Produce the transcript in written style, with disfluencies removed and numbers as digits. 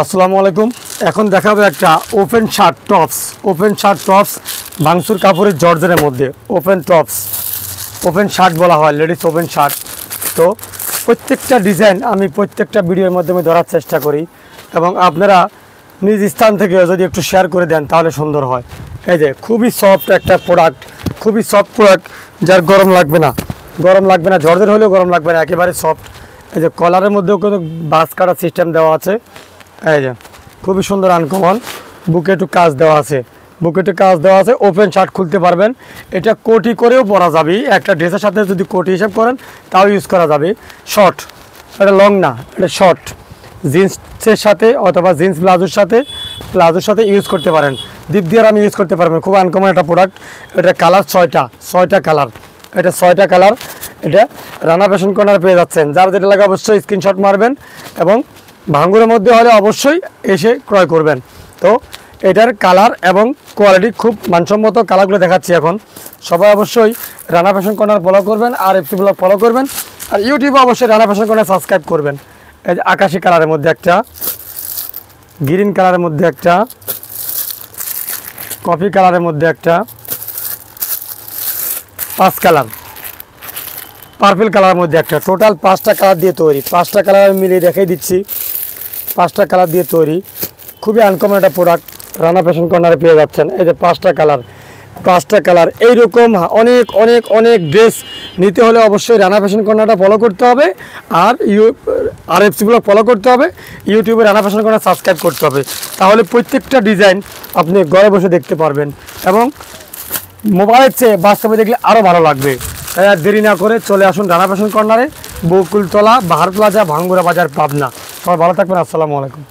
আসসালামু আলাইকুম। এখন দেখাবো একটা ওপেন শার্ট টপস ভাঙচুর কাপড়ের জর্জের মধ্যে ওপেন শার্ট বলা হয়, লেডিস ওপেন শার্ট। তো প্রত্যেকটা ডিজাইন আমি প্রত্যেকটা ভিডিওর মাধ্যমে ধরার চেষ্টা করি এবং আপনারা নিজ স্থান থেকে যদি একটু শেয়ার করে দেন তাহলে সুন্দর হয়। এই যে খুবই সফট একটা প্রোডাক্ট, যার গরম লাগবে না, জর্জের হলেও গরম লাগবে না, একেবারে সফট। এই যে কলারের মধ্যেও কোনো বাস কাটার সিস্টেম দেওয়া আছে। এই যে খুবই সুন্দর আনকমন, বুকে একটু কাজ দেওয়া আছে, ওপেন শার্ট খুলতে পারবেন। এটা কোটি করেও পরা যাবে, একটা ড্রেসের সাথে যদি কোটি হিসাব করেন তাও ইউজ করা যাবে। শর্ট, এটা লং না, এটা শর্ট, জিন্সের সাথে অথবা জিন্স প্লাজোর সাথে ইউজ করতে পারেন। ডিপ দিয়ে আমি ইউজ করতে পারবেন। খুব আনকমন একটা প্রোডাক্ট। এটা কালার ছয়টা কালার, এটা 6টা কালার। এটা রানা ফ্যাশন কর্নার পেয়ে যাচ্ছেন। যার যেটা লাগে অবশ্যই স্ক্রিনশট মারবেন এবং ভাঙ্গুরের মধ্যে হলে অবশ্যই এসে ক্রয় করবেন। তো এটার কালার এবং কোয়ালিটি খুব মানসম্মত। কালারগুলো দেখাচ্ছি এখন। সবাই অবশ্যই রানা ফ্যাশন কর্নার ফলো করবেন, আর এফটি ব্লগ ফলো করবেন, আর ইউটিউবে অবশ্যই রানা ফ্যাশন কর্নার সাবস্ক্রাইব করবেন। এই যে আকাশি কালারের মধ্যে একটা, গ্রিন কালারের মধ্যে একটা, কফি কালারের মধ্যে একটা, 5 কালার, পার্পল কালারের মধ্যে একটা। টোটাল 5টা কালার দিয়ে তৈরি। 5টা কালার আমি মিলিয়ে দেখাই দিচ্ছি। 5টা কালার দিয়ে তৈরি, খুবই আনকমন একটা প্রোডাক্ট। রানা ফ্যাশন কর্নারে পেয়ে যাচ্ছেন। এই যে 5টা কালার। এইরকম অনেক অনেক অনেক ড্রেস নিতে হলে অবশ্যই রানা ফ্যাশন কর্নারটা ফলো করতে হবে, আর এফসি ব্লগ ফলো করতে হবে, ইউটিউবে রানা ফ্যাশন কর্নার সাবস্ক্রাইব করতে হবে। তাহলে প্রত্যেকটা ডিজাইন আপনি ঘরে বসে দেখতে পারবেন এবং মোবাইলের চেয়ে বাস্তবে দেখলে আরও ভালো লাগবে। তাই আর দেরি না করে চলে আসুন রানা ফ্যাশন কর্নারে, বকুলতলা, বাহার প্লাজা, ভাঙ্গুরা বাজার, পাবনা। সবাই ভালো থাকবেন। আসসালামু আলাইকুম।